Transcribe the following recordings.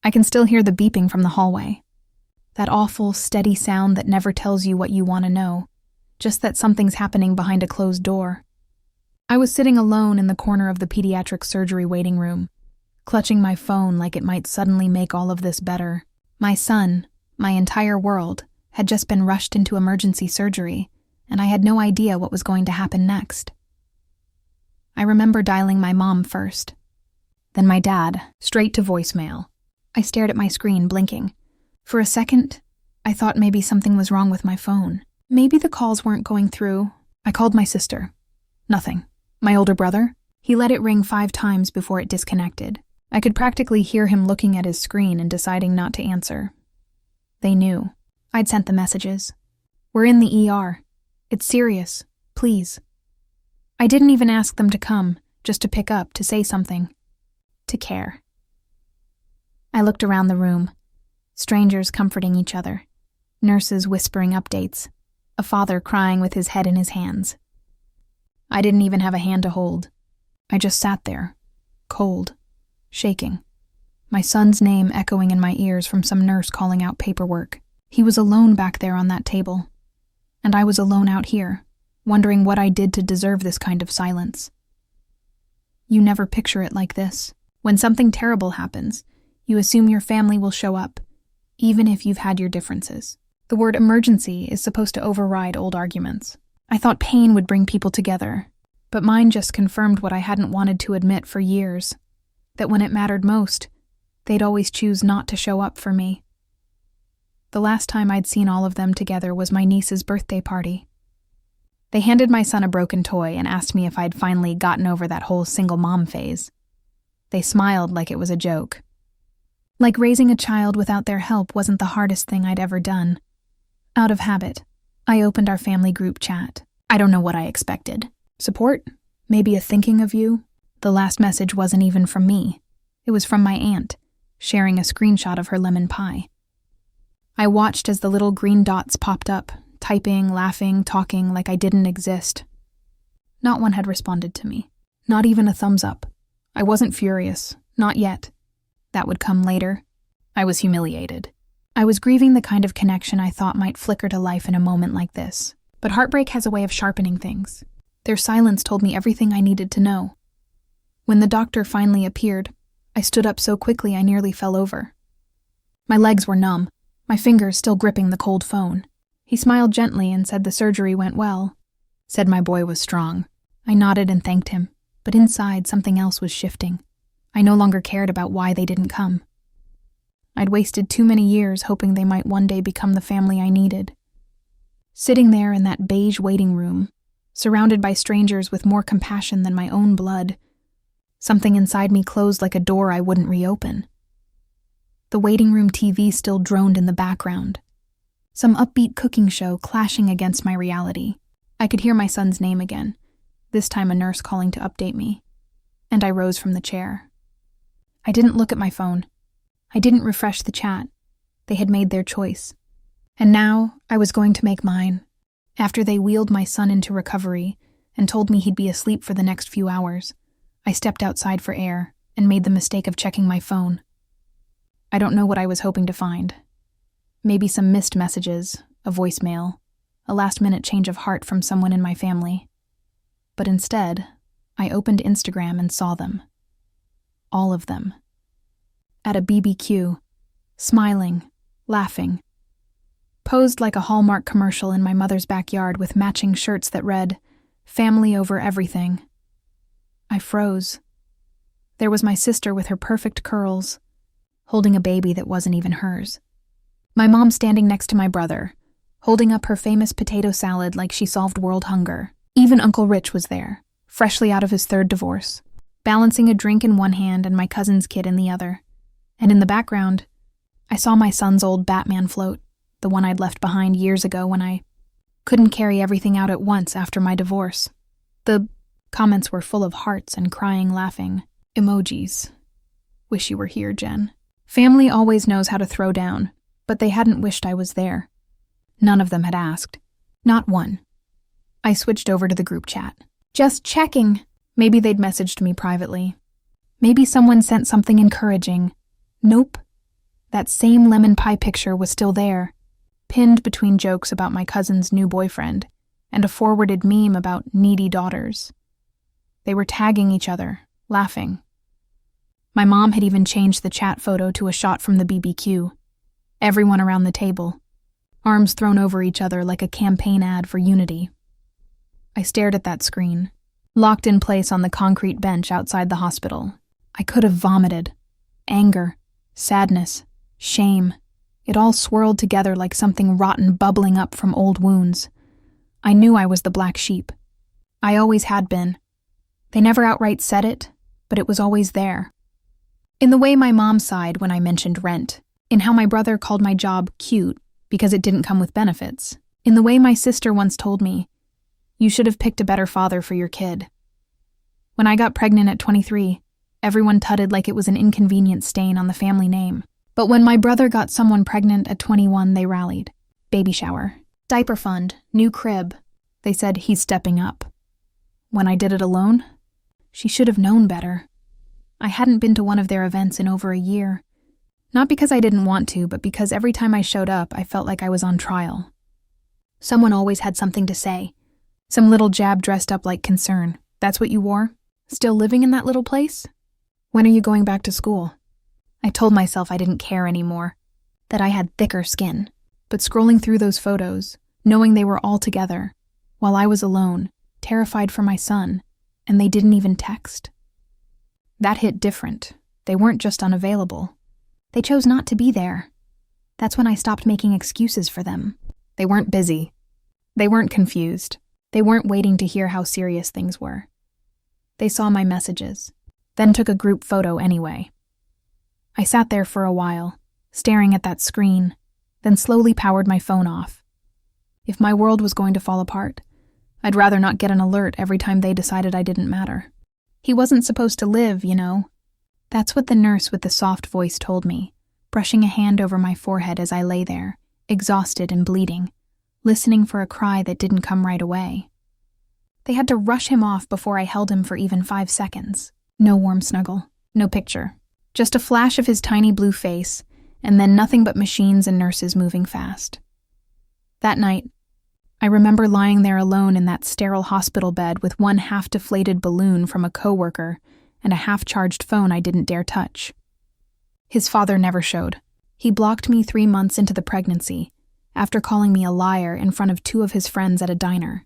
I can still hear the beeping from the hallway. That awful, steady sound that never tells you what you want to know, just that something's happening behind a closed door. I was sitting alone in the corner of the pediatric surgery waiting room, clutching my phone like it might suddenly make all of this better. My son, my entire world, had just been rushed into emergency surgery, and I had no idea what was going to happen next. I remember dialing my mom first, then my dad, straight to voicemail. I stared at my screen, blinking. For a second, I thought maybe something was wrong with my phone. Maybe the calls weren't going through. I called my sister. Nothing. My older brother? He let it ring 5 times before it disconnected. I could practically hear him looking at his screen and deciding not to answer. They knew. I'd sent the messages. We're in the ER. It's serious. Please. I didn't even ask them to come, just to pick up, to say something. To care. I looked around the room. Strangers comforting each other. Nurses whispering updates. A father crying with his head in his hands. I didn't even have a hand to hold. I just sat there, cold, shaking. My son's name echoing in my ears from some nurse calling out paperwork. He was alone back there on that table. And I was alone out here, wondering what I did to deserve this kind of silence. You never picture it like this. When something terrible happens, you assume your family will show up, even if you've had your differences. The word emergency is supposed to override old arguments. I thought pain would bring people together, but mine just confirmed what I hadn't wanted to admit for years, that when it mattered most, they'd always choose not to show up for me. The last time I'd seen all of them together was my niece's birthday party. They handed my son a broken toy and asked me if I'd finally gotten over that whole single mom phase. They smiled like it was a joke. Like raising a child without their help wasn't the hardest thing I'd ever done. Out of habit, I opened our family group chat. I don't know what I expected. Support? Maybe a thinking of you? The last message wasn't even from me. It was from my aunt, sharing a screenshot of her lemon pie. I watched as the little green dots popped up, typing, laughing, talking like I didn't exist. Not one had responded to me. Not even a thumbs up. I wasn't furious. Not yet. That would come later. I was humiliated. I was grieving the kind of connection I thought might flicker to life in a moment like this. But heartbreak has a way of sharpening things. Their silence told me everything I needed to know. When the doctor finally appeared, I stood up so quickly I nearly fell over. My legs were numb, my fingers still gripping the cold phone. He smiled gently and said the surgery went well. Said my boy was strong. I nodded and thanked him, but inside something else was shifting. I no longer cared about why they didn't come. I'd wasted too many years hoping they might one day become the family I needed. Sitting there in that beige waiting room, surrounded by strangers with more compassion than my own blood, something inside me closed like a door I wouldn't reopen. The waiting room TV still droned in the background, some upbeat cooking show clashing against my reality. I could hear my son's name again, this time a nurse calling to update me, and I rose from the chair. I didn't look at my phone. I didn't refresh the chat. They had made their choice. And now I was going to make mine. After they wheeled my son into recovery and told me he'd be asleep for the next few hours, I stepped outside for air and made the mistake of checking my phone. I don't know what I was hoping to find. Maybe some missed messages, a voicemail, a last-minute change of heart from someone in my family. But instead, I opened Instagram and saw them. All of them. At a BBQ, smiling, laughing. Posed like a Hallmark commercial in my mother's backyard with matching shirts that read, "Family over everything." I froze. There was my sister with her perfect curls, holding a baby that wasn't even hers. My mom standing next to my brother, holding up her famous potato salad like she solved world hunger. Even Uncle Rich was there, freshly out of his 3rd divorce, balancing a drink in one hand and my cousin's kid in the other. And in the background, I saw my son's old Batman float, the one I'd left behind years ago when I couldn't carry everything out at once after my divorce. The comments were full of hearts and crying, laughing emojis. Wish you were here, Jen. Family always knows how to throw down, but they hadn't wished I was there. None of them had asked. Not one. I switched over to the group chat. Just checking. Maybe they'd messaged me privately. Maybe someone sent something encouraging. Nope. That same lemon pie picture was still there, pinned between jokes about my cousin's new boyfriend and a forwarded meme about needy daughters. They were tagging each other, laughing. My mom had even changed the chat photo to a shot from the BBQ. Everyone around the table, arms thrown over each other like a campaign ad for unity. I stared at that screen, locked in place on the concrete bench outside the hospital. I could have vomited. Anger, sadness, shame. It all swirled together like something rotten bubbling up from old wounds. I knew I was the black sheep. I always had been. They never outright said it, but it was always there. In the way my mom sighed when I mentioned rent, in how my brother called my job cute because it didn't come with benefits, in the way my sister once told me, "You should have picked a better father for your kid." When I got pregnant at 23, everyone tutted like it was an inconvenient stain on the family name. But when my brother got someone pregnant at 21, they rallied. Baby shower, diaper fund, new crib. They said, "He's stepping up." When I did it alone, she should have known better. I hadn't been to one of their events in over a year. Not because I didn't want to, but because every time I showed up, I felt like I was on trial. Someone always had something to say. Some little jab dressed up like concern. "That's what you wore? Still living in that little place? When are you going back to school?" I told myself I didn't care anymore, that I had thicker skin. But scrolling through those photos, knowing they were all together, while I was alone, terrified for my son, and they didn't even text. That hit different. They weren't just unavailable. They chose not to be there. That's when I stopped making excuses for them. They weren't busy. They weren't confused. They weren't waiting to hear how serious things were. They saw my messages, then took a group photo anyway. I sat there for a while, staring at that screen, then slowly powered my phone off. If my world was going to fall apart, I'd rather not get an alert every time they decided I didn't matter. He wasn't supposed to live, you know. That's what the nurse with the soft voice told me, brushing a hand over my forehead as I lay there, exhausted and bleeding, listening for a cry that didn't come right away. They had to rush him off before I held him for even 5 seconds. No warm snuggle, no picture. Just a flash of his tiny blue face, and then nothing but machines and nurses moving fast. That night, I remember lying there alone in that sterile hospital bed with one half-deflated balloon from a coworker and a half-charged phone I didn't dare touch. His father never showed. He blocked me 3 months into the pregnancy, after calling me a liar in front of 2 of his friends at a diner.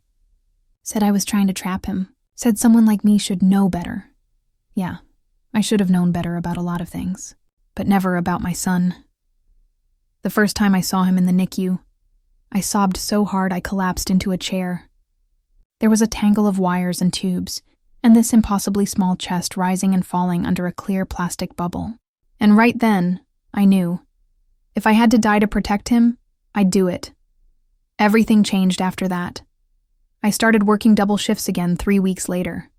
Said I was trying to trap him. Said someone like me should know better. Yeah, I should have known better about a lot of things, but never about my son. The first time I saw him in the NICU, I sobbed so hard I collapsed into a chair. There was a tangle of wires and tubes, and this impossibly small chest rising and falling under a clear plastic bubble. And right then, I knew. If I had to die to protect him, I'd do it. Everything changed after that. I started working double shifts again 3 weeks later.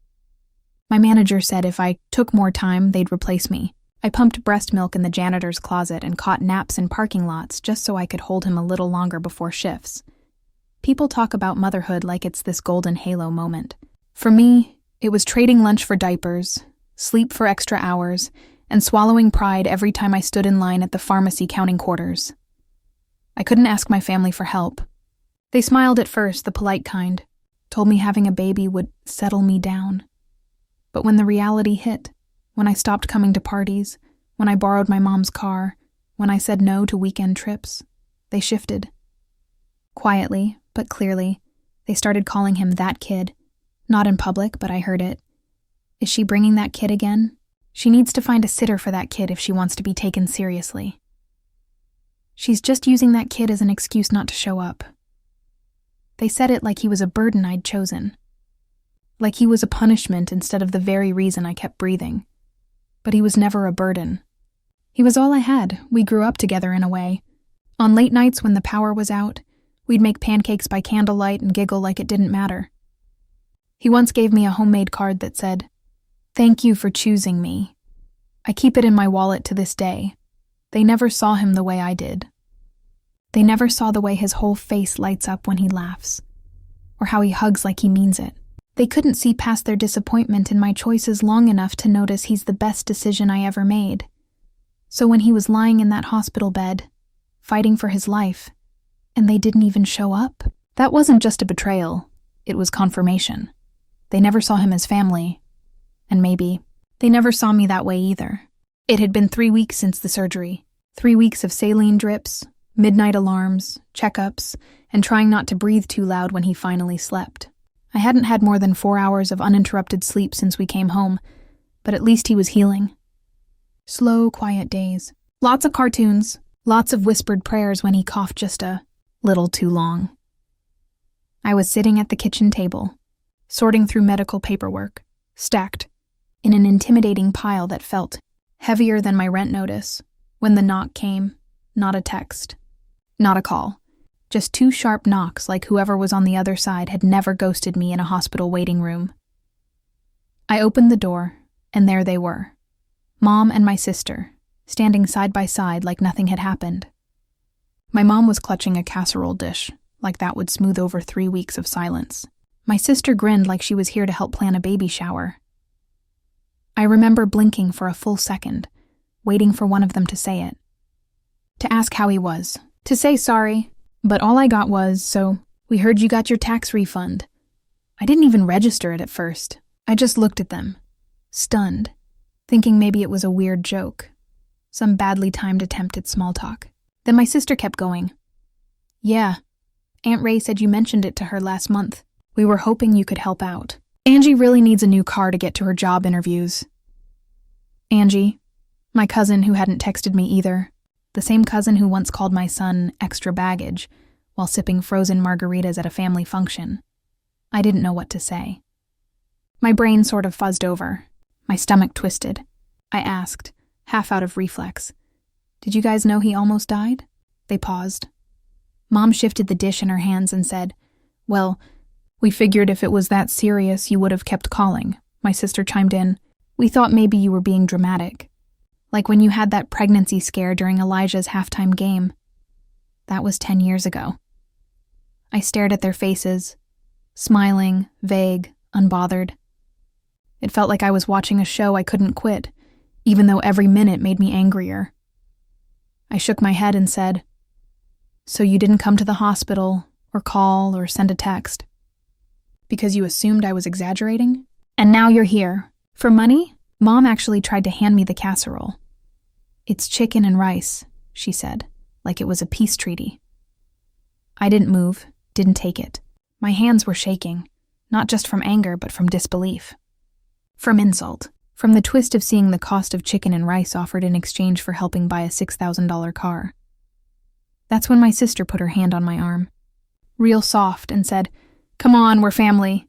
My manager said if I took more time, they'd replace me. I pumped breast milk in the janitor's closet and caught naps in parking lots just so I could hold him a little longer before shifts. People talk about motherhood like it's this golden halo moment. For me, it was trading lunch for diapers, sleep for extra hours, and swallowing pride every time I stood in line at the pharmacy counting quarters. I couldn't ask my family for help. They smiled at first, the polite kind, told me having a baby would settle me down. But when the reality hit, when I stopped coming to parties, when I borrowed my mom's car, when I said no to weekend trips, they shifted. Quietly, but clearly, they started calling him that kid. Not in public, but I heard it. Is she bringing that kid again? She needs to find a sitter for that kid if she wants to be taken seriously. She's just using that kid as an excuse not to show up. They said it like he was a burden I'd chosen. Like he was a punishment instead of the very reason I kept breathing. But he was never a burden. He was all I had. We grew up together in a way. On late nights when the power was out, we'd make pancakes by candlelight and giggle like it didn't matter. He once gave me a homemade card that said, "Thank you for choosing me." I keep it in my wallet to this day. They never saw him the way I did. They never saw the way his whole face lights up when he laughs, or how he hugs like he means it. They couldn't see past their disappointment in my choices long enough to notice he's the best decision I ever made. So when he was lying in that hospital bed, fighting for his life, and they didn't even show up, that wasn't just a betrayal, it was confirmation. They never saw him as family, and maybe they never saw me that way either. It had been 3 weeks since the surgery, 3 weeks of saline drips, midnight alarms, checkups, and trying not to breathe too loud when he finally slept. I hadn't had more than 4 hours of uninterrupted sleep since we came home, but at least he was healing. Slow, quiet days. Lots of cartoons, lots of whispered prayers when he coughed just a little too long. I was sitting at the kitchen table, sorting through medical paperwork, stacked in an intimidating pile that felt heavier than my rent notice, when the knock came. Not a text, not a call, just 2 sharp knocks like whoever was on the other side had never ghosted me in a hospital waiting room. I opened the door, and there they were, Mom and my sister, standing side by side like nothing had happened. My mom was clutching a casserole dish, like that would smooth over 3 weeks of silence. My sister grinned like she was here to help plan a baby shower. I remember blinking for a full second, waiting for one of them to say it. To ask how he was, to say sorry, but all I got was, "So, we heard you got your tax refund." I didn't even register it at first. I just looked at them, stunned, thinking maybe it was a weird joke, some badly timed attempt at small talk. Then my sister kept going. "Yeah, Aunt Ray said you mentioned it to her last month. We were hoping you could help out. Angie really needs a new car to get to her job interviews." Angie, my cousin who hadn't texted me either, the same cousin who once called my son extra baggage while sipping frozen margaritas at a family function. I didn't know what to say. My brain sort of fuzzed over. My stomach twisted. I asked, half out of reflex, "Did you guys know he almost died?" They paused. Mom shifted the dish in her hands and said, "Well, we figured if it was that serious you would have kept calling." My sister chimed in, "We thought maybe you were being dramatic. Like when you had that pregnancy scare during Elijah's halftime game." That was 10 years ago. I stared at their faces, smiling, vague, unbothered. It felt like I was watching a show I couldn't quit, even though every minute made me angrier. I shook my head and said, "So you didn't come to the hospital, or call, or send a text? Because you assumed I was exaggerating? And now you're here. For money?" Mom actually tried to hand me the casserole. "It's chicken and rice," she said, like it was a peace treaty. I didn't move, didn't take it. My hands were shaking, not just from anger, but from disbelief. From insult. From the twist of seeing the cost of chicken and rice offered in exchange for helping buy a $6,000 car. That's when my sister put her hand on my arm, real soft, and said, "Come on, we're family."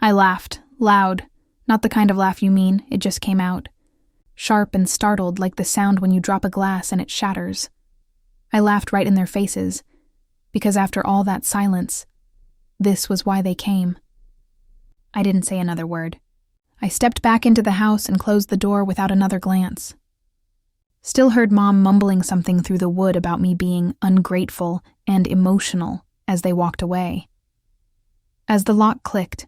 I laughed, loud, not the kind of laugh you mean, it just came out. Sharp and startled like the sound when you drop a glass and it shatters. I laughed right in their faces, because after all that silence, this was why they came. I didn't say another word. I stepped back into the house and closed the door without another glance. Still heard Mom mumbling something through the wood about me being ungrateful and emotional as they walked away. As the lock clicked,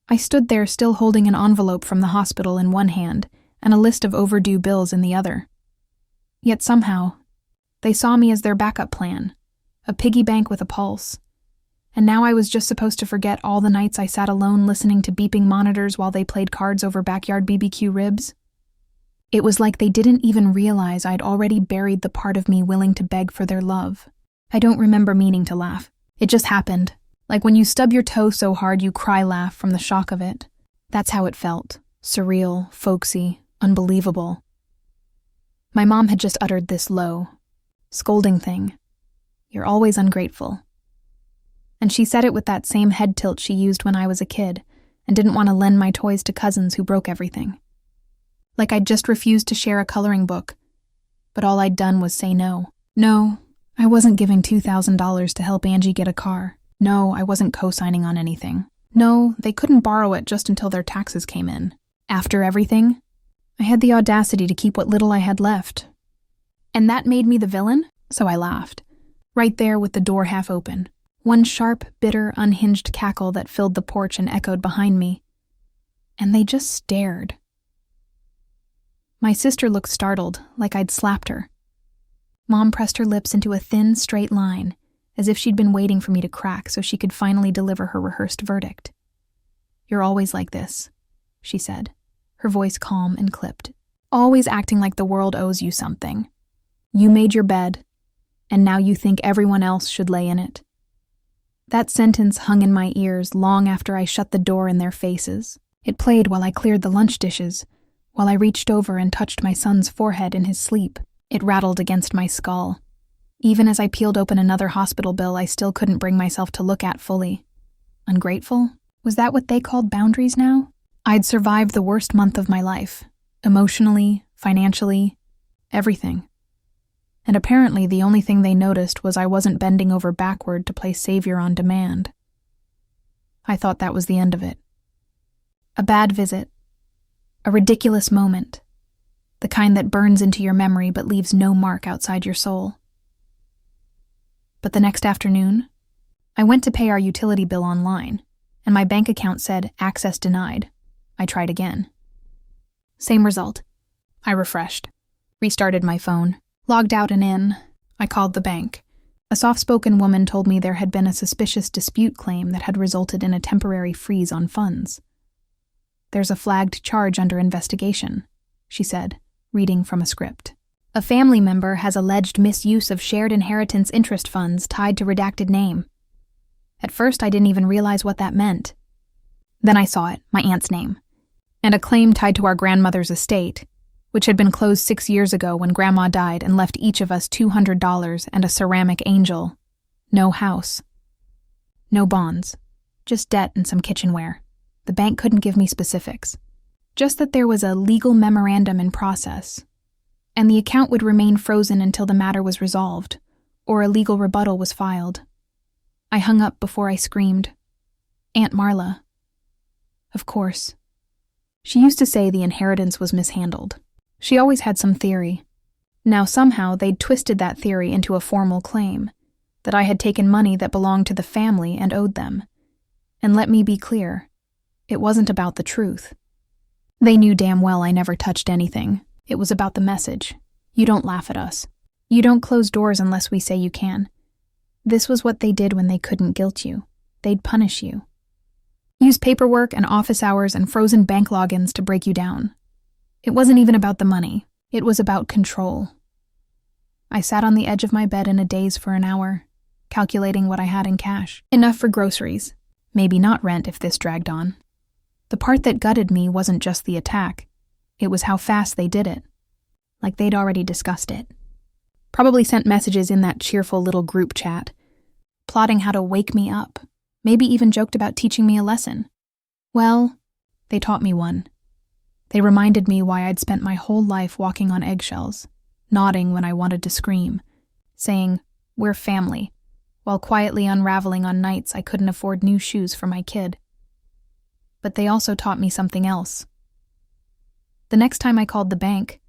I stood there still holding an envelope from the hospital in one hand and a list of overdue bills in the other. Yet somehow, they saw me as their backup plan, a piggy bank with a pulse. And now I was just supposed to forget all the nights I sat alone listening to beeping monitors while they played cards over backyard BBQ ribs. It was like they didn't even realize I'd already buried the part of me willing to beg for their love. I don't remember meaning to laugh. It just happened. Like when you stub your toe so hard you cry laugh from the shock of it. That's how it felt. Surreal, folksy, unbelievable. My mom had just uttered this low, scolding thing. "You're always ungrateful." And she said it with that same head tilt she used when I was a kid and didn't want to lend my toys to cousins who broke everything. Like I'd just refused to share a coloring book, but all I'd done was say no. No, I wasn't giving $2,000 to help Angie get a car. No, I wasn't co-signing on anything. No, they couldn't borrow it just until their taxes came in. After everything, I had the audacity to keep what little I had left. And that made me the villain? So I laughed, right there with the door half open. One sharp, bitter, unhinged cackle that filled the porch and echoed behind me. And they just stared. My sister looked startled, like I'd slapped her. Mom pressed her lips into a thin, straight line, as if she'd been waiting for me to crack so she could finally deliver her rehearsed verdict. "You're always like this," she said, her voice calm and clipped. "Always acting like the world owes you something. You made your bed, and now you think everyone else should lay in it." That sentence hung in my ears long after I shut the door in their faces. It played while I cleared the lunch dishes, while I reached over and touched my son's forehead in his sleep. It rattled against my skull. Even as I peeled open another hospital bill I still couldn't bring myself to look at fully. Ungrateful? Was that what they called boundaries now? I'd survived the worst month of my life. Emotionally, financially, everything. And apparently the only thing they noticed was I wasn't bending over backward to play savior on demand. I thought that was the end of it. A bad visit. A ridiculous moment. The kind that burns into your memory but leaves no mark outside your soul. But the next afternoon, I went to pay our utility bill online, and my bank account said access denied. I tried again. Same result. I refreshed, restarted my phone, logged out and in. I called the bank. A soft-spoken woman told me there had been a suspicious dispute claim that had resulted in a temporary freeze on funds. "There's a flagged charge under investigation," she said, reading from a script. "A family member has alleged misuse of shared inheritance interest funds tied to redacted name." At first, I didn't even realize what that meant. Then I saw it, my aunt's name, and a claim tied to our grandmother's estate, which had been closed 6 years ago when Grandma died and left each of us $200 and a ceramic angel. No house. No bonds. Just debt and some kitchenware. The bank couldn't give me specifics. Just that there was a legal memorandum in process, and the account would remain frozen until the matter was resolved, or a legal rebuttal was filed. I hung up before I screamed. Aunt Marla. Of course. She used to say the inheritance was mishandled. She always had some theory. Now somehow they'd twisted that theory into a formal claim, that I had taken money that belonged to the family and owed them. And let me be clear, it wasn't about the truth. They knew damn well I never touched anything. It was about the message. You don't laugh at us. You don't close doors unless we say you can. This was what they did when they couldn't guilt you. They'd punish you. Use paperwork and office hours and frozen bank logins to break you down. It wasn't even about the money. It was about control. I sat on the edge of my bed in a daze for an hour, calculating what I had in cash. Enough for groceries. Maybe not rent if this dragged on. The part that gutted me wasn't just the attack. It was how fast they did it. Like they'd already discussed it. Probably sent messages in that cheerful little group chat, plotting how to wake me up. Maybe even joked about teaching me a lesson. Well, they taught me one. They reminded me why I'd spent my whole life walking on eggshells, nodding when I wanted to scream, saying, "We're family," while quietly unraveling on nights I couldn't afford new shoes for my kid. But they also taught me something else. The next time I called the bank,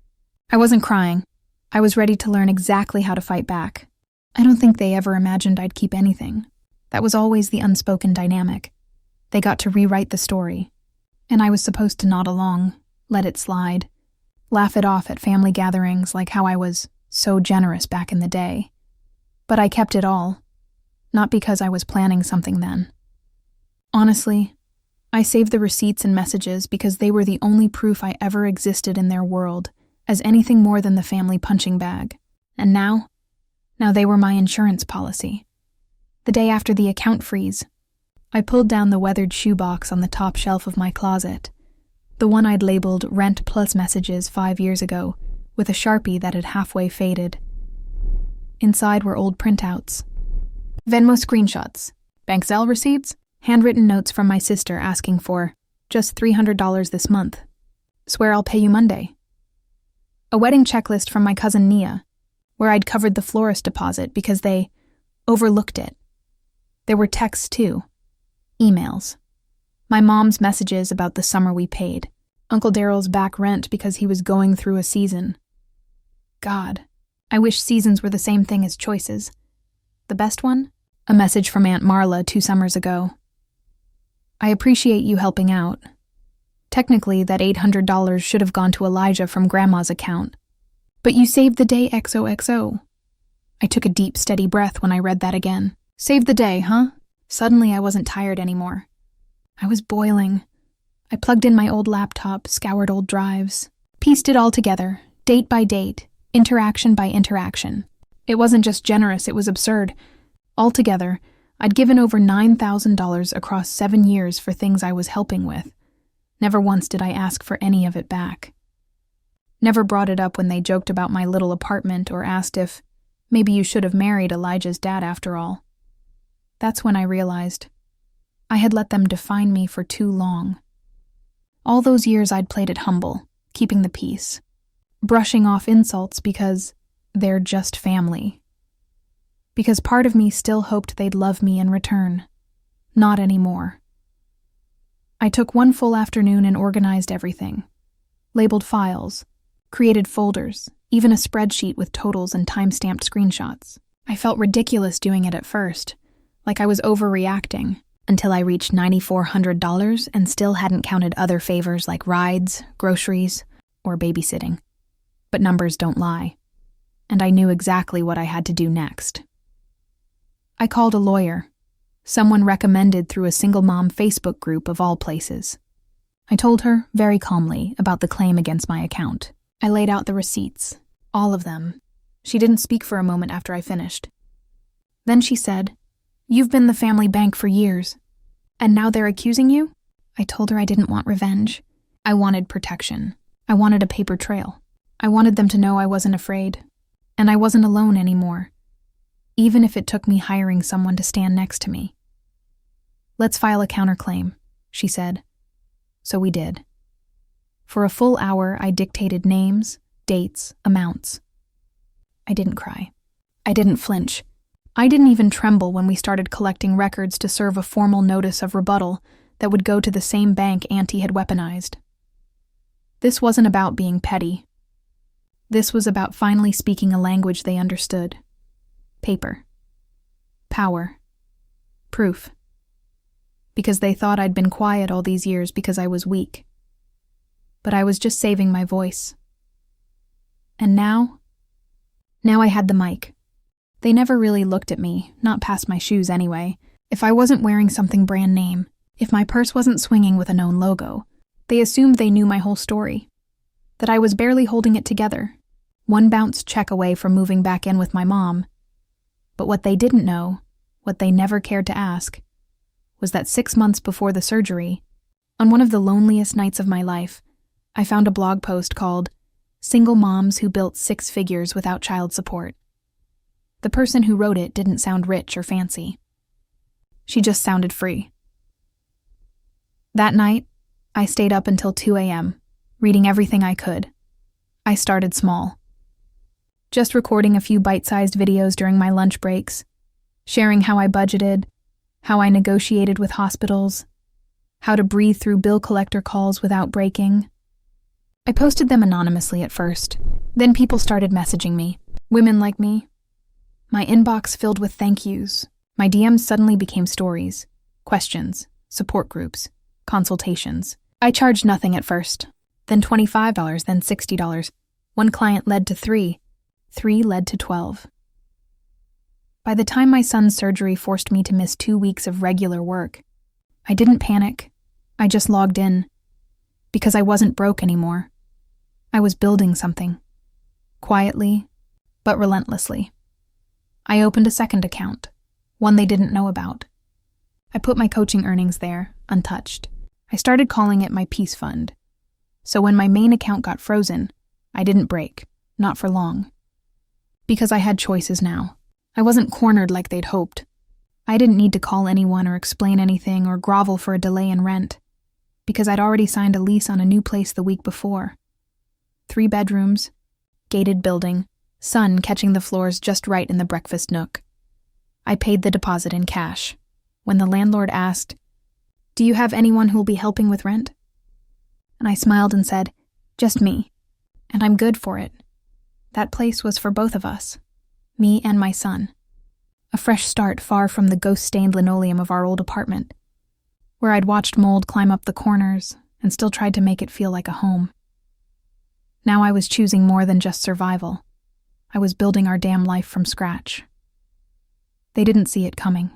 I wasn't crying. I was ready to learn exactly how to fight back. I don't think they ever imagined I'd keep anything. That was always the unspoken dynamic. They got to rewrite the story, and I was supposed to nod along, let it slide, laugh it off at family gatherings like how I was so generous back in the day. But I kept it all, not because I was planning something then. Honestly, I saved the receipts and messages because they were the only proof I ever existed in their world as anything more than the family punching bag. And now they were my insurance policy. The day after the account freeze, I pulled down the weathered shoebox on the top shelf of my closet, the one I'd labeled Rent Plus Messages 5 years ago, with a Sharpie that had halfway faded. Inside were old printouts, Venmo screenshots, bank Zelle receipts, handwritten notes from my sister asking for just $300 this month. Swear I'll pay you Monday. A wedding checklist from my cousin Nia, where I'd covered the florist deposit because they overlooked it. There were texts too, emails. My mom's messages about the summer we paid, Uncle Daryl's back rent because he was going through a season. God, I wish seasons were the same thing as choices. The best one? A message from Aunt Marla 2 summers ago. I appreciate you helping out. Technically, that $800 should have gone to Elijah from Grandma's account. But you saved the day, XOXO. I took a deep, steady breath when I read that again. Saved the day, huh? Suddenly, I wasn't tired anymore. I was boiling. I plugged in my old laptop, scoured old drives, pieced it all together, date by date, interaction by interaction. It wasn't just generous, it was absurd. Altogether, I'd given over $9,000 across 7 years for things I was helping with. Never once did I ask for any of it back. Never brought it up when they joked about my little apartment or asked if maybe you should have married Elijah's dad after all. That's when I realized I had let them define me for too long. All those years I'd played it humble, keeping the peace, brushing off insults because they're just family. Because part of me still hoped they'd love me in return. Not anymore. I took one full afternoon and organized everything. Labeled files, created folders, even a spreadsheet with totals and time-stamped screenshots. I felt ridiculous doing it at first, like I was overreacting, until I reached $9,400 and still hadn't counted other favors like rides, groceries, or babysitting. But numbers don't lie, and I knew exactly what I had to do next. I called a lawyer, someone recommended through a single mom Facebook group of all places. I told her, very calmly, about the claim against my account. I laid out the receipts, all of them. She didn't speak for a moment after I finished. Then she said, "You've been the family bank for years, and now they're accusing you?" I told her I didn't want revenge. I wanted protection. I wanted a paper trail. I wanted them to know I wasn't afraid, and I wasn't alone anymore, even if it took me hiring someone to stand next to me. "Let's file a counterclaim," she said. So we did. For a full hour, I dictated names, dates, amounts. I didn't cry. I didn't flinch. I didn't even tremble when we started collecting records to serve a formal notice of rebuttal that would go to the same bank Auntie had weaponized. This wasn't about being petty. This was about finally speaking a language they understood. Paper. Power. Proof. Because they thought I'd been quiet all these years because I was weak. But I was just saving my voice. And now I had the mic. They never really looked at me, not past my shoes anyway. If I wasn't wearing something brand name, if my purse wasn't swinging with a known logo, they assumed they knew my whole story. That I was barely holding it together, one bounced check away from moving back in with my mom. But what they didn't know, what they never cared to ask, was that 6 months before the surgery, on one of the loneliest nights of my life, I found a blog post called "Single Moms Who Built 6 Figures Without Child Support." The person who wrote it didn't sound rich or fancy. She just sounded free. That night, I stayed up until 2 a.m., reading everything I could. I started small. Just recording a few bite-sized videos during my lunch breaks, sharing how I budgeted, how I negotiated with hospitals, how to breathe through bill collector calls without breaking. I posted them anonymously at first. Then people started messaging me, women like me. My inbox filled with thank yous. My DMs suddenly became stories, questions, support groups, consultations. I charged nothing at first, then $25, then $60. One client led to 3. 3 led to 12. By the time my son's surgery forced me to miss 2 weeks of regular work, I didn't panic. I just logged in. Because I wasn't broke anymore. I was building something. Quietly, but relentlessly. I opened a second account, one they didn't know about. I put my coaching earnings there, untouched. I started calling it my peace fund. So when my main account got frozen, I didn't break, not for long. Because I had choices now. I wasn't cornered like they'd hoped. I didn't need to call anyone or explain anything or grovel for a delay in rent. Because I'd already signed a lease on a new place the week before. 3 bedrooms, gated building, sun catching the floors just right in the breakfast nook. I paid the deposit in cash. When the landlord asked, "Do you have anyone who'll be helping with rent?" And I smiled and said, "Just me. And I'm good for it." That place was for both of us, me and my son. A fresh start far from the ghost-stained linoleum of our old apartment, where I'd watched mold climb up the corners and still tried to make it feel like a home. Now I was choosing more than just survival. I was building our damn life from scratch. They didn't see it coming.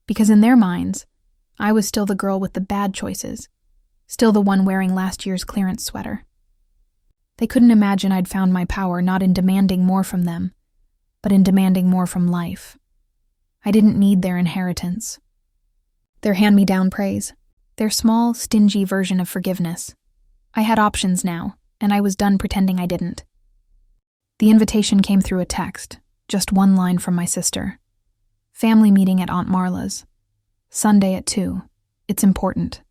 Because in their minds, I was still the girl with the bad choices, still the one wearing last year's clearance sweater. They couldn't imagine I'd found my power not in demanding more from them, but in demanding more from life. I didn't need their inheritance, their hand-me-down praise, their small, stingy version of forgiveness. I had options now, and I was done pretending I didn't. The invitation came through a text, just one line from my sister. Family meeting at Aunt Marla's. Sunday at 2. It's important.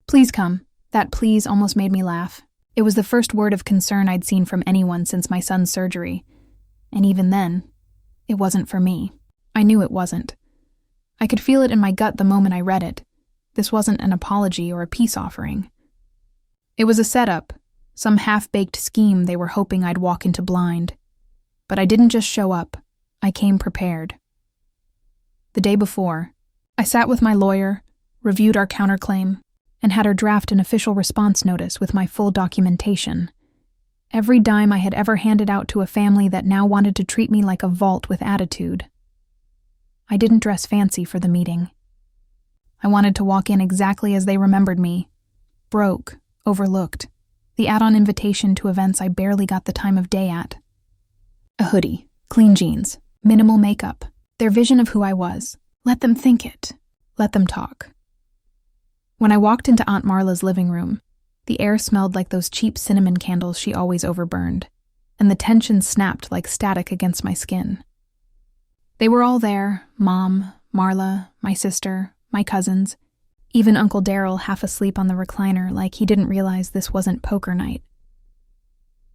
Please come. That please almost made me laugh. It was the first word of concern I'd seen from anyone since my son's surgery. And even then, it wasn't for me. I knew it wasn't. I could feel it in my gut the moment I read it. This wasn't an apology or a peace offering. It was a setup, some half-baked scheme they were hoping I'd walk into blind. But I didn't just show up. I came prepared. The day before, I sat with my lawyer, reviewed our counterclaim, and had her draft an official response notice with my full documentation. Every dime I had ever handed out to a family that now wanted to treat me like a vault with attitude. I didn't dress fancy for the meeting. I wanted to walk in exactly as they remembered me. Broke, overlooked, the add-on invitation to events I barely got the time of day at. A hoodie, clean jeans, minimal makeup, their vision of who I was. Let them think it. Let them talk. When I walked into Aunt Marla's living room, the air smelled like those cheap cinnamon candles she always overburned, and the tension snapped like static against my skin. They were all there, Mom, Marla, my sister, my cousins, even Uncle Daryl half asleep on the recliner like he didn't realize this wasn't poker night.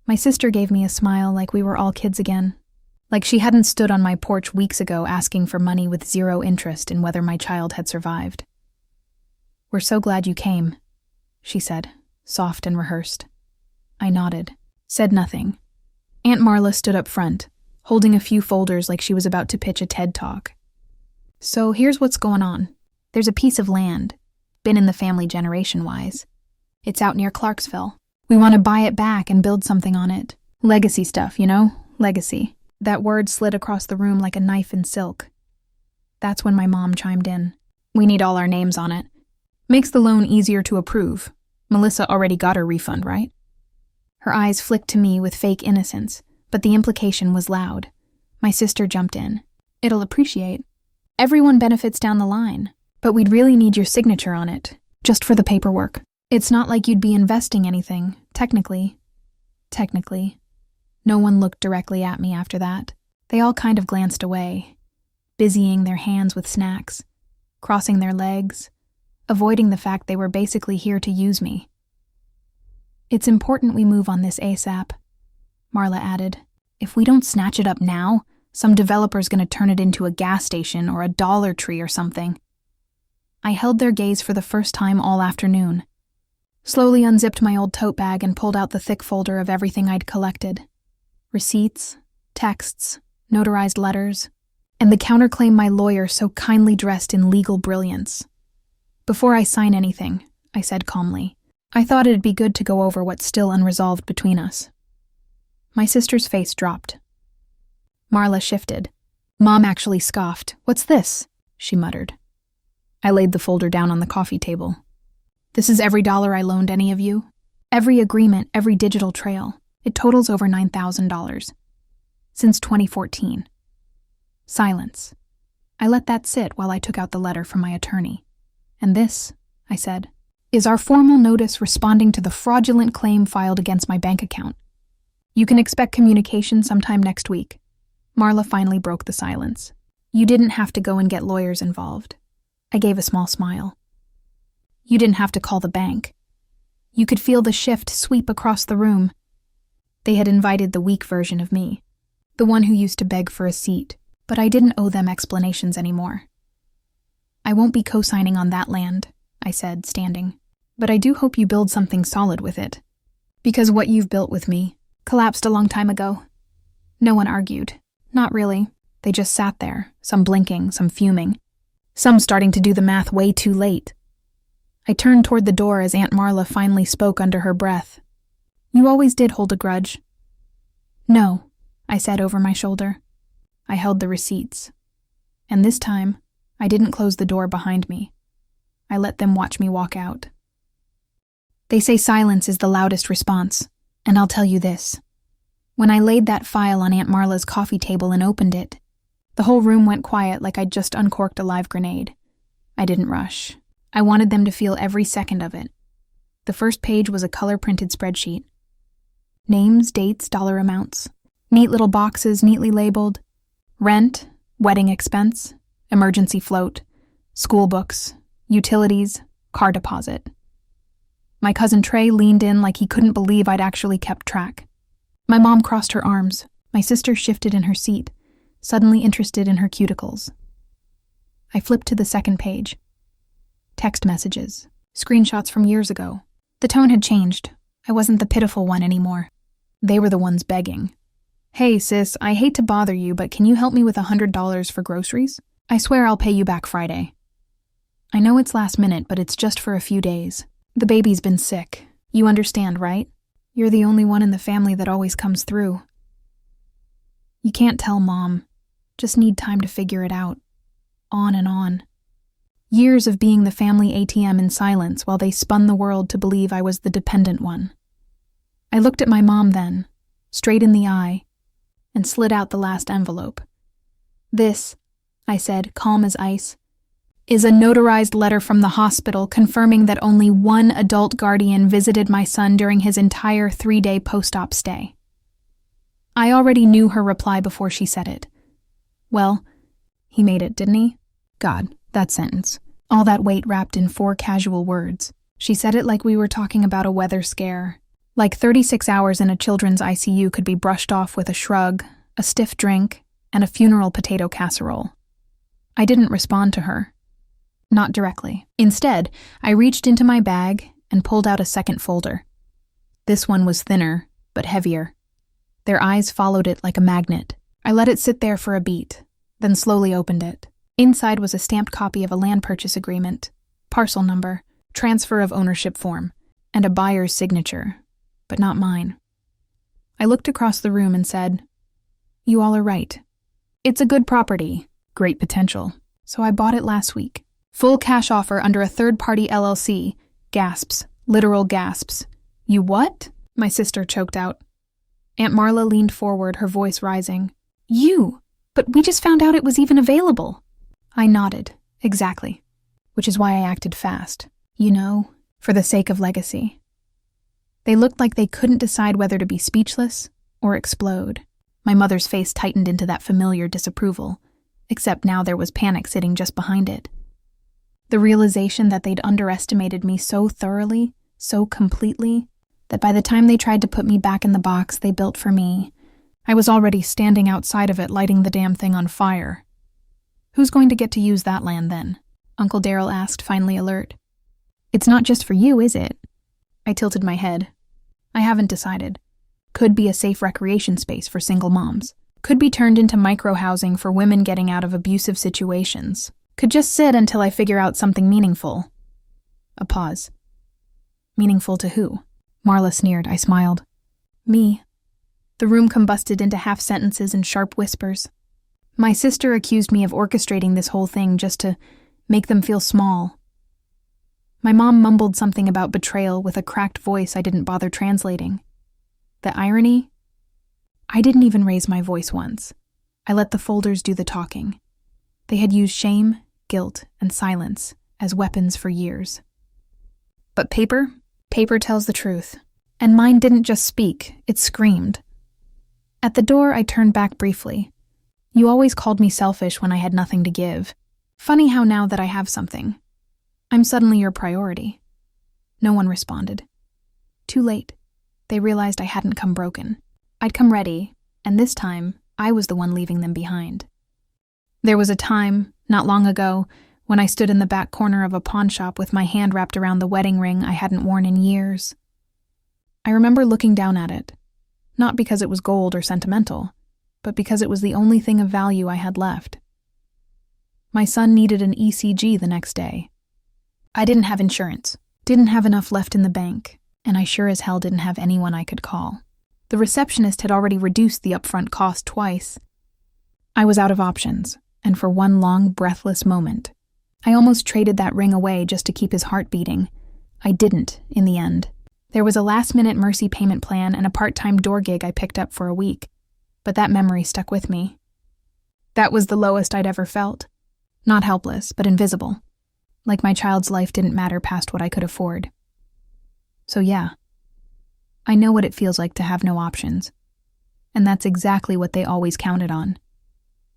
My sister gave me a smile like we were all kids again, like she hadn't stood on my porch weeks ago asking for money with zero interest in whether my child had survived. "We're so glad you came," she said, soft and rehearsed. I nodded, said nothing. Aunt Marla stood up front, holding a few folders like she was about to pitch a TED Talk. "So here's what's going on. There's a piece of land, been in the family generation-wise. It's out near Clarksville. We want to buy it back and build something on it. Legacy stuff, you know? Legacy." That word slid across the room like a knife in silk. That's when my mom chimed in. "We need all our names on it. Makes the loan easier to approve. Melissa already got her refund, right?" Her eyes flicked to me with fake innocence, but the implication was loud. My sister jumped in. "It'll appreciate. Everyone benefits down the line, but we'd really need your signature on it, just for the paperwork. It's not like you'd be investing anything, technically." No one looked directly at me after that. They all kind of glanced away, busying their hands with snacks, crossing their legs, avoiding the fact they were basically here to use me. "It's important we move on this ASAP," Marla added. "If we don't snatch it up now, some developer's gonna turn it into a gas station or a Dollar Tree or something." I held their gaze for the first time all afternoon. Slowly unzipped my old tote bag and pulled out the thick folder of everything I'd collected. Receipts, texts, notarized letters, and the counterclaim my lawyer so kindly dressed in legal brilliance. "Before I sign anything," I said calmly, "I thought it'd be good to go over what's still unresolved between us." My sister's face dropped. Marla shifted. Mom actually scoffed. "What's this?" she muttered. I laid the folder down on the coffee table. "This is every dollar I loaned any of you. Every agreement, every digital trail. It totals over $9,000. Since 2014. Silence. I let that sit while I took out the letter from my attorney. "And this," I said, "is our formal notice responding to the fraudulent claim filed against my bank account. You can expect communication sometime next week." Marla finally broke the silence. "You didn't have to go and get lawyers involved." I gave a small smile. "You didn't have to call the bank." You could feel the shift sweep across the room. They had invited the weak version of me, the one who used to beg for a seat, but I didn't owe them explanations anymore. "I won't be co-signing on that land," I said, standing. "But I do hope you build something solid with it. Because what you've built with me collapsed a long time ago." No one argued. Not really. They just sat there, some blinking, some fuming, some starting to do the math way too late. I turned toward the door as Aunt Marla finally spoke under her breath. "You always did hold a grudge." "No," I said over my shoulder. I held the receipts. And this time, I didn't close the door behind me. I let them watch me walk out. They say silence is the loudest response, and I'll tell you this. When I laid that file on Aunt Marla's coffee table and opened it, the whole room went quiet like I'd just uncorked a live grenade. I didn't rush. I wanted them to feel every second of it. The first page was a color-printed spreadsheet. Names, dates, dollar amounts. Neat little boxes neatly labeled. Rent, wedding expense, emergency float, school books, utilities, car deposit. My cousin Trey leaned in like he couldn't believe I'd actually kept track. My mom crossed her arms. My sister shifted in her seat, suddenly interested in her cuticles. I flipped to the second page. Text messages, screenshots from years ago. The tone had changed. I wasn't the pitiful one anymore. They were the ones begging. "Hey, sis, I hate to bother you, but can you help me with $100 for groceries? I swear I'll pay you back Friday. I know it's last minute, but it's just for a few days. The baby's been sick. You understand, right? You're the only one in the family that always comes through." You can't tell, Mom. Just need time to figure it out. On and on. Years of being the family ATM in silence while they spun the world to believe I was the dependent one. I looked at my mom then, straight in the eye, and slid out the last envelope. "This," I said, calm as ice, "is a notarized letter from the hospital confirming that only one adult guardian visited my son during his entire 3-day post-op stay." I already knew her reply before she said it. Well, he made it, didn't he? God, that sentence. All that weight wrapped in 4 casual words. She said it like we were talking about a weather scare. Like 36 hours in a children's ICU could be brushed off with a shrug, a stiff drink, and a funeral potato casserole. I didn't respond to her. Not directly. Instead, I reached into my bag and pulled out a second folder. This one was thinner, but heavier. Their eyes followed it like a magnet. I let it sit there for a beat, then slowly opened it. Inside was a stamped copy of a land purchase agreement, parcel number, transfer of ownership form, and a buyer's signature, but not mine. I looked across the room and said, "You all are right. It's a good property, great potential, so I bought it last week. Full cash offer under a third-party LLC." Gasps, literal gasps. "You what?" my sister choked out. Aunt Marla leaned forward, her voice rising. "You! But we just found out it was even available." I nodded. Exactly. Which is why I acted fast. You know, for the sake of legacy. They looked like they couldn't decide whether to be speechless or explode. My mother's face tightened into that familiar disapproval, except now there was panic sitting just behind it. The realization that they'd underestimated me so thoroughly, so completely, that by the time they tried to put me back in the box they built for me, I was already standing outside of it lighting the damn thing on fire. "Who's going to get to use that land then?" Uncle Darryl asked, finally alert. "It's not just for you, is it?" I tilted my head. "I haven't decided. Could be a safe recreation space for single moms. Could be turned into micro-housing for women getting out of abusive situations. Could just sit until I figure out something meaningful." A pause. "Meaningful to who?" Marla sneered. I smiled. "Me." The room combusted into half-sentences and sharp whispers. My sister accused me of orchestrating this whole thing just to make them feel small. My mom mumbled something about betrayal with a cracked voice I didn't bother translating. The irony? I didn't even raise my voice once. I let the folders do the talking. They had used shame, guilt, and silence as weapons for years. But paper tells the truth. And mine didn't just speak, it screamed. At the door, I turned back briefly. "You always called me selfish when I had nothing to give. Funny how now that I have something, I'm suddenly your priority." No one responded. Too late. They realized I hadn't come broken. I'd come ready, and this time, I was the one leaving them behind. There was a time, not long ago, when I stood in the back corner of a pawn shop with my hand wrapped around the wedding ring I hadn't worn in years. I remember looking down at it, not because it was gold or sentimental, but because it was the only thing of value I had left. My son needed an ECG the next day. I didn't have insurance, didn't have enough left in the bank, and I sure as hell didn't have anyone I could call. The receptionist had already reduced the upfront cost twice. I was out of options, and for one long, breathless moment, I almost traded that ring away just to keep his heart beating. I didn't, in the end. There was a last-minute Mercy payment plan and a part-time door gig I picked up for a week, but that memory stuck with me. That was the lowest I'd ever felt. Not helpless, but invisible. Like my child's life didn't matter past what I could afford. So yeah, I know what it feels like to have no options. And that's exactly what they always counted on.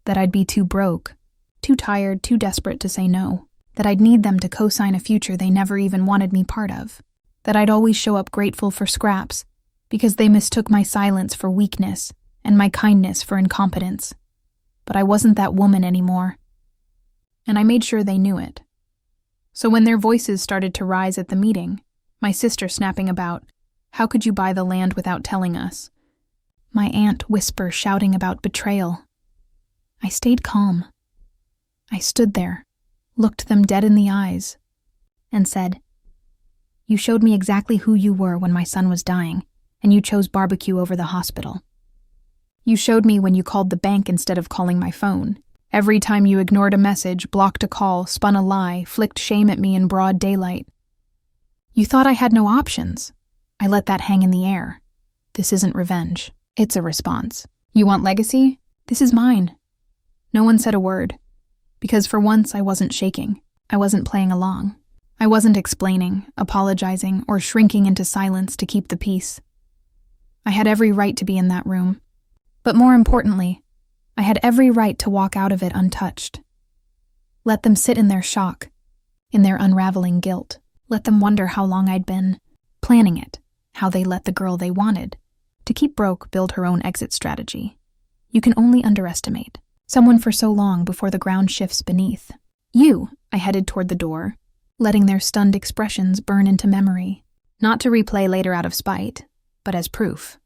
That I'd be too broke, too tired, too desperate to say no. That I'd need them to co-sign a future they never even wanted me part of. That I'd always show up grateful for scraps because they mistook my silence for weakness and my kindness for incompetence. But I wasn't that woman anymore. And I made sure they knew it. So when their voices started to rise at the meeting, my sister snapping about, "How could you buy the land without telling us?" My aunt whisper shouting about betrayal, I stayed calm. I stood there, looked them dead in the eyes, and said, "You showed me exactly who you were when my son was dying, and you chose BBQ over the hospital. You showed me when you called the bank instead of calling my phone. Every time you ignored a message, blocked a call, spun a lie, flicked shame at me in broad daylight. You thought I had no options. I let that hang in the air. This isn't revenge. It's a response. You want legacy? This is mine." No one said a word, because for once I wasn't shaking. I wasn't playing along. I wasn't explaining, apologizing, or shrinking into silence to keep the peace. I had every right to be in that room. But more importantly, I had every right to walk out of it untouched. Let them sit in their shock, in their unraveling guilt. Let them wonder how long I'd been planning it, how they let the girl they wanted to keep broke build her own exit strategy. You can only underestimate someone for so long before the ground shifts beneath. I headed toward the door, letting their stunned expressions burn into memory, not to replay later out of spite, but as proof.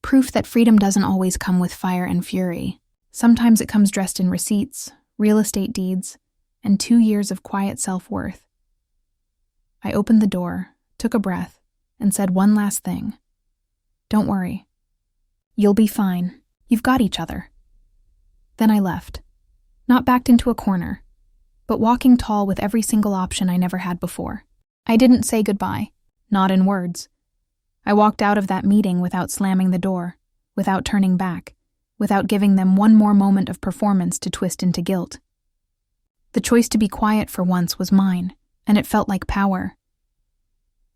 Proof that freedom doesn't always come with fire and fury. Sometimes it comes dressed in receipts, real estate deeds, and 2 years of quiet self-worth. I opened the door, took a breath, and said one last thing. "Don't worry. You'll be fine. You've got each other." Then I left, not backed into a corner, but walking tall with every single option I never had before. I didn't say goodbye, not in words. I walked out of that meeting without slamming the door, without turning back, without giving them one more moment of performance to twist into guilt. The choice to be quiet for once was mine, and it felt like power.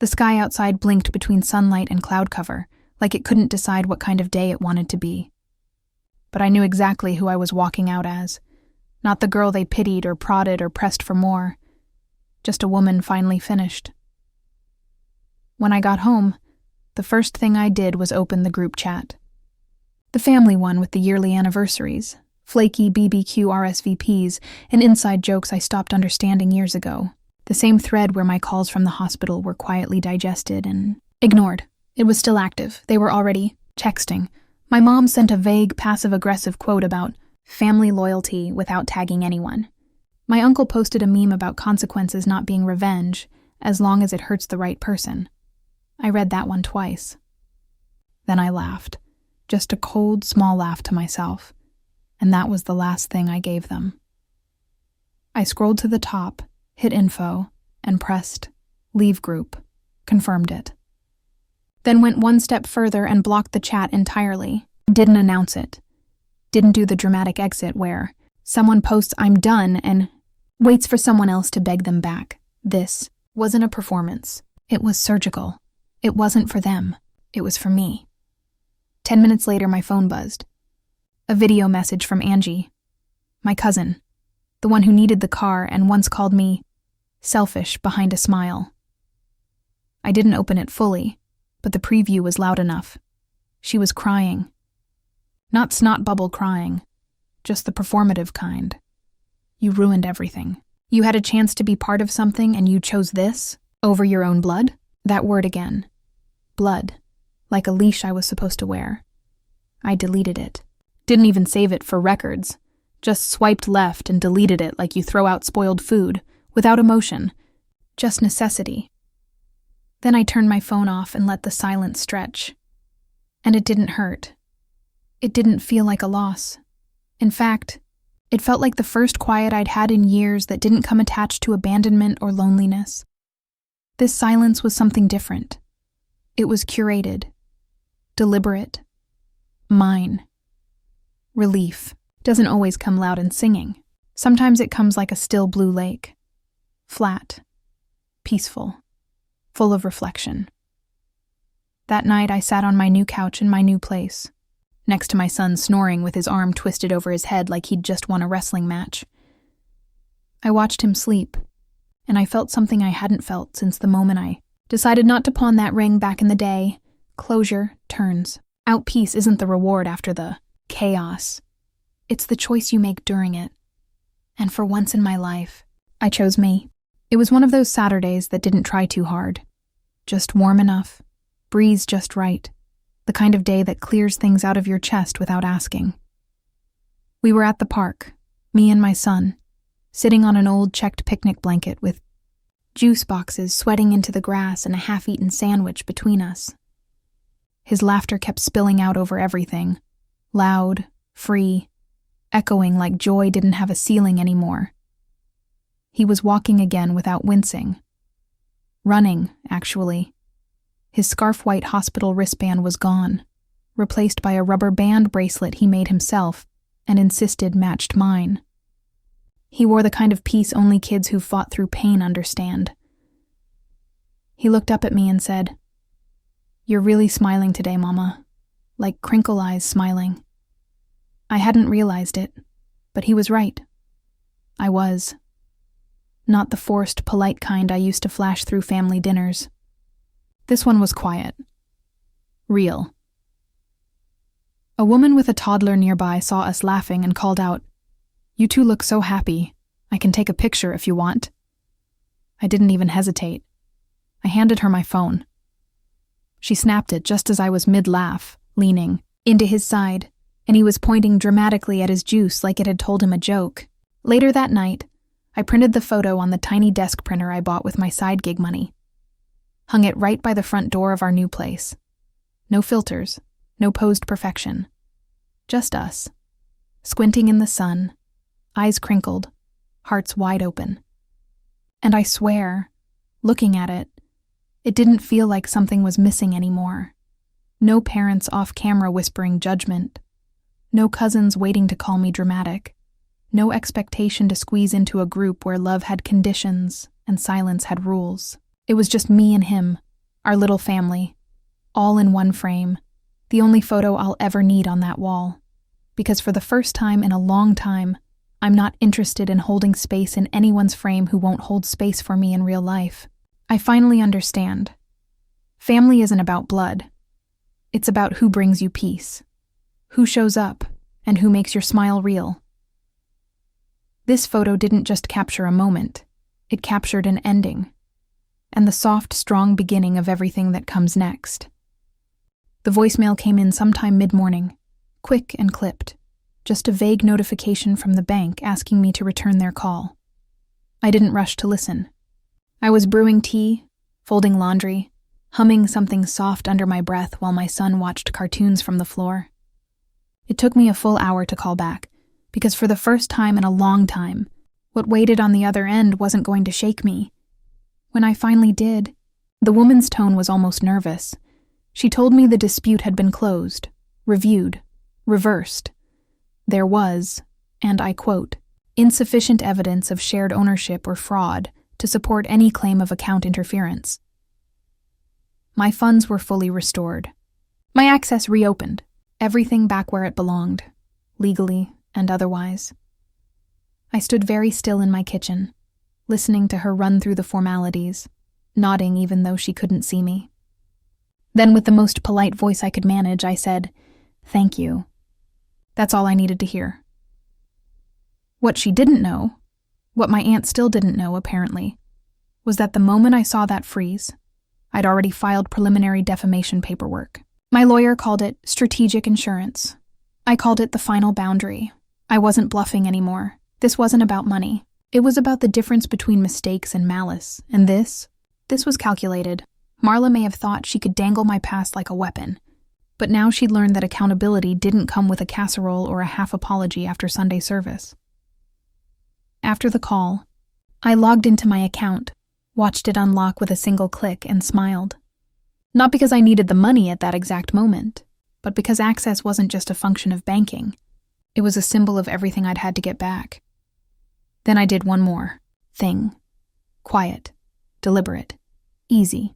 The sky outside blinked between sunlight and cloud cover, like it couldn't decide what kind of day it wanted to be. But I knew exactly who I was walking out as. Not the girl they pitied or prodded or pressed for more. Just a woman finally finished. When I got home, the first thing I did was open the group chat. The family one with the yearly anniversaries, flaky BBQ RSVPs, and inside jokes I stopped understanding years ago. The same thread where my calls from the hospital were quietly digested and ignored. It was still active. They were already texting. My mom sent a vague, passive-aggressive quote about family loyalty without tagging anyone. My uncle posted a meme about consequences not being revenge, as long as it hurts the right person. I read that one twice. Then I laughed. Just a cold, small laugh to myself. And that was the last thing I gave them. I scrolled to the top, hit info, and pressed leave group, confirmed it. Then went one step further and blocked the chat entirely. Didn't announce it. Didn't do the dramatic exit where someone posts "I'm done" and waits for someone else to beg them back. This wasn't a performance. It was surgical. It wasn't for them. It was for me. 10 minutes later, my phone buzzed. A video message from Angie, my cousin, the one who needed the car and once called me selfish behind a smile. I didn't open it fully, but the preview was loud enough. She was crying. Not snot bubble crying, just the performative kind. You ruined everything. You had a chance to be part of something and you chose this over your own blood? That word again. Blood. Like a leash I was supposed to wear. I deleted it. Didn't even save it for records. Just swiped left and deleted it like you throw out spoiled food, without emotion. just necessity. Then I turned my phone off and let the silence stretch. And it didn't hurt. It didn't feel like a loss. In fact, it felt like the first quiet I'd had in years that didn't come attached to abandonment or loneliness. This silence was something different. It was curated, deliberate, mine. Relief doesn't always come loud and singing. Sometimes it comes like a still blue lake, flat, peaceful, full of reflection. That night I sat on my new couch in my new place, next to my son snoring with his arm twisted over his head like he'd just won a wrestling match. I watched him sleep, and I felt something I hadn't felt since the moment I decided not to pawn that ring back in the day. Closure turns out. Peace isn't the reward after the chaos. It's the choice you make during it. And for once in my life, I chose me. It was one of those Saturdays that didn't try too hard. Just warm enough, breeze just right. The kind of day that clears things out of your chest without asking. We were at the park, me and my son, sitting on an old checked picnic blanket with juice boxes sweating into the grass and a half-eaten sandwich between us. His laughter kept spilling out over everything, loud, free, echoing like joy didn't have a ceiling anymore. He was walking again without wincing. Running, actually. His scarf-white hospital wristband was gone, replaced by a rubber band bracelet he made himself and insisted matched mine. He wore the kind of peace only kids who fought through pain understand. He looked up at me and said, "You're really smiling today, Mama. Like crinkle eyes smiling." I hadn't realized it, but he was right. I was. Not the forced, polite kind I used to flash through family dinners. This one was quiet. Real. A woman with a toddler nearby saw us laughing and called out, "You two look so happy. I can take a picture if you want." I didn't even hesitate. I handed her my phone. She snapped it just as I was mid-laugh, leaning into his side, and he was pointing dramatically at his juice like it had told him a joke. Later that night, I printed the photo on the tiny desk printer I bought with my side gig money. Hung it right by the front door of our new place. No filters, no posed perfection. Just us, squinting in the sun, eyes crinkled, hearts wide open. And I swear, looking at it, it didn't feel like something was missing anymore. No parents off camera whispering judgment. No cousins waiting to call me dramatic. No expectation to squeeze into a group where love had conditions and silence had rules. It was just me and him, our little family, all in one frame, the only photo I'll ever need on that wall. Because for the first time in a long time, I'm not interested in holding space in anyone's frame who won't hold space for me in real life. I finally understand. Family isn't about blood. It's about who brings you peace, who shows up, and who makes your smile real. This photo didn't just capture a moment, it captured an ending, and the soft, strong beginning of everything that comes next. The voicemail came in sometime mid-morning, quick and clipped, just a vague notification from the bank asking me to return their call. I didn't rush to listen. I was brewing tea, folding laundry, humming something soft under my breath while my son watched cartoons from the floor. It took me a full hour to call back, because for the first time in a long time, what waited on the other end wasn't going to shake me. When I finally did, the woman's tone was almost nervous. She told me the dispute had been closed, reviewed, reversed. There was, and I quote, insufficient evidence of shared ownership or fraud to support any claim of account interference. My funds were fully restored. My access reopened, everything back where it belonged, legally and otherwise. I stood very still in my kitchen, listening to her run through the formalities, nodding even though she couldn't see me. Then with the most polite voice I could manage, I said, "Thank you." That's all I needed to hear. What she didn't know, what my aunt still didn't know apparently, was that the moment I saw that freeze, I'd already filed preliminary defamation paperwork. My lawyer called it strategic insurance. I called it the final boundary. I wasn't bluffing anymore. This wasn't about money. It was about the difference between mistakes and malice, and this was calculated. Marla may have thought she could dangle my past like a weapon, but now she'd learned that accountability didn't come with a casserole or a half apology after Sunday service. After the call, I logged into my account, watched it unlock with a single click, and smiled. Not because I needed the money at that exact moment, but because access wasn't just a function of banking. It was a symbol of everything I'd had to get back. Then I did one more thing. Quiet, deliberate, easy.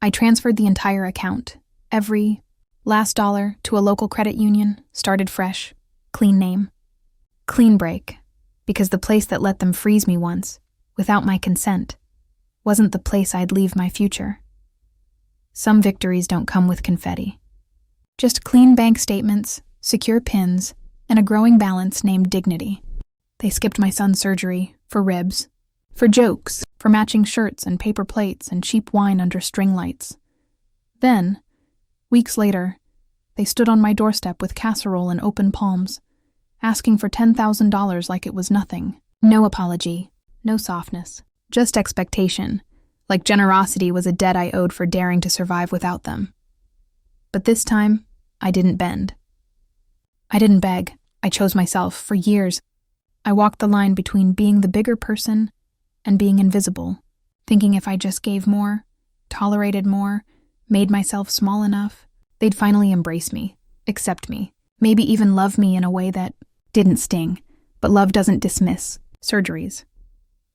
I transferred the entire account, every last dollar, to a local credit union, started fresh, clean name. Clean break, because the place that let them freeze me once, without my consent, wasn't the place I'd leave my future. Some victories don't come with confetti. Just clean bank statements, secure PINs, and a growing balance named dignity. They skipped my son's surgery, for ribs, for jokes, for matching shirts and paper plates and cheap wine under string lights. Then, weeks later, they stood on my doorstep with casserole and open palms, asking for $10,000 like it was nothing. No apology, no softness, just expectation, like generosity was a debt I owed for daring to survive without them. But this time, I didn't bend. I didn't beg. I chose myself. For years, I walked the line between being the bigger person and being invisible, thinking if I just gave more, tolerated more, made myself small enough, they'd finally embrace me, accept me, maybe even love me in a way that didn't sting. But love doesn't dismiss surgeries.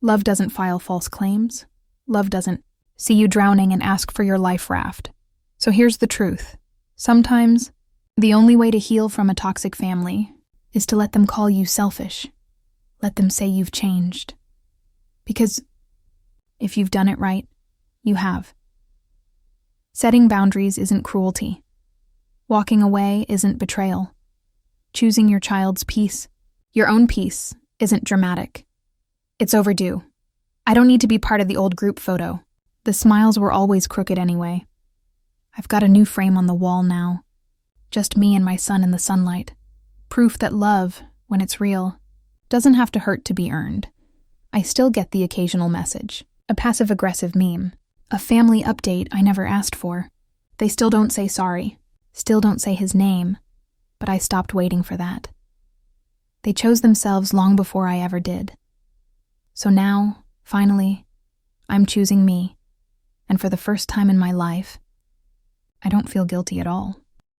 Love doesn't file false claims. Love doesn't see you drowning and ask for your life raft. So here's the truth. Sometimes, the only way to heal from a toxic family is to let them call you selfish. Let them say you've changed. Because if you've done it right, you have. Setting boundaries isn't cruelty. Walking away isn't betrayal. Choosing your child's peace, your own peace, isn't dramatic. It's overdue. I don't need to be part of the old group photo. The smiles were always crooked anyway. I've got a new frame on the wall now. Just me and my son in the sunlight. Proof that love, when it's real, doesn't have to hurt to be earned. I still get the occasional message, a passive-aggressive meme, a family update I never asked for. They still don't say sorry, still don't say his name, but I stopped waiting for that. They chose themselves long before I ever did. So now, finally, I'm choosing me, and for the first time in my life, I don't feel guilty at all.